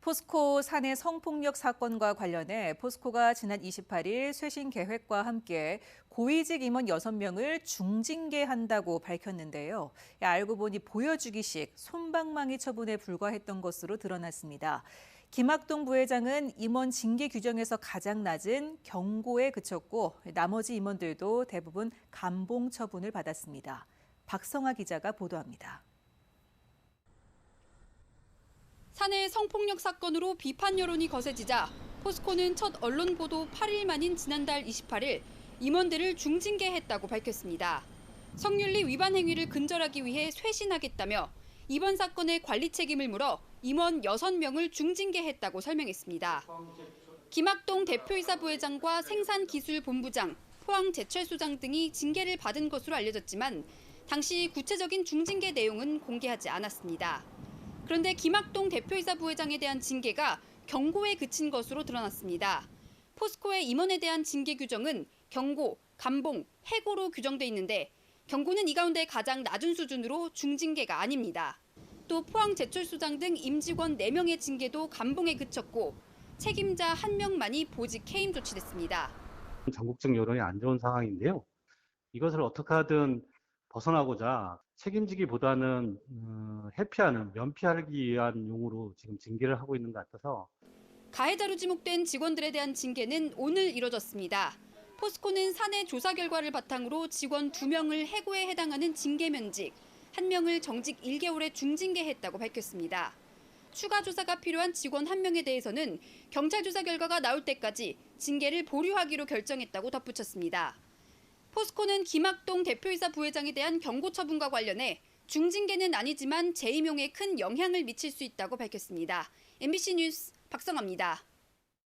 포스코 사내 성폭력 사건과 관련해 포스코가 지난 28일 쇄신 계획과 함께 고위직 임원 6명을 중징계한다고 밝혔는데요. 알고 보니 보여주기식 솜방망이 처분에 불과했던 것으로 드러났습니다. 김학동 부회장은 임원 징계 규정에서 가장 낮은 경고에 그쳤고 나머지 임원들도 대부분 감봉 처분을 받았습니다. 박성아 기자가 보도합니다. 사내 성폭력 사건으로 비판 여론이 거세지자 포스코는 첫 언론 보도 8일 만인 지난달 28일 임원들을 중징계했다고 밝혔습니다. 성윤리 위반 행위를 근절하기 위해 쇄신하겠다며 이번 사건의 관리 책임을 물어 임원 6명을 중징계했다고 설명했습니다. 김학동 대표이사 부회장과 생산기술본부장, 포항제철소장 등이 징계를 받은 것으로 알려졌지만 당시 구체적인 중징계 내용은 공개하지 않았습니다. 그런데 김학동 대표이사 부회장에 대한 징계가 경고에 그친 것으로 드러났습니다. 포스코의 임원에 대한 징계 규정은 경고, 감봉, 해고로 규정돼 있는데 경고는 이 가운데 가장 낮은 수준으로 중징계가 아닙니다. 또 포항제철소장 등 임직원 4명의 징계도 감봉에 그쳤고 책임자 1명만이 보직 해임 조치됐습니다. 전국적 여론이 안 좋은 상황인데요. 이것을 어떻게 하든 벗어나고자 책임지기보다는 회피하는, 면피하기 위한 용으로 지금 징계를 하고 있는 것 같아서. 가해자로 지목된 직원들에 대한 징계는 오늘 이뤄졌습니다. 포스코는 사내 조사 결과를 바탕으로 직원 2명을 해고에 해당하는 징계 면직, 1명을 정직 1개월에 중징계했다고 밝혔습니다. 추가 조사가 필요한 직원 1명에 대해서는 경찰 조사 결과가 나올 때까지 징계를 보류하기로 결정했다고 덧붙였습니다. 포스코는 김학동 대표이사 부회장에 대한 경고 처분과 관련해 중징계는 아니지만 재임용에 큰 영향을 미칠 수 있다고 밝혔습니다. MBC 뉴스 박성아입니다.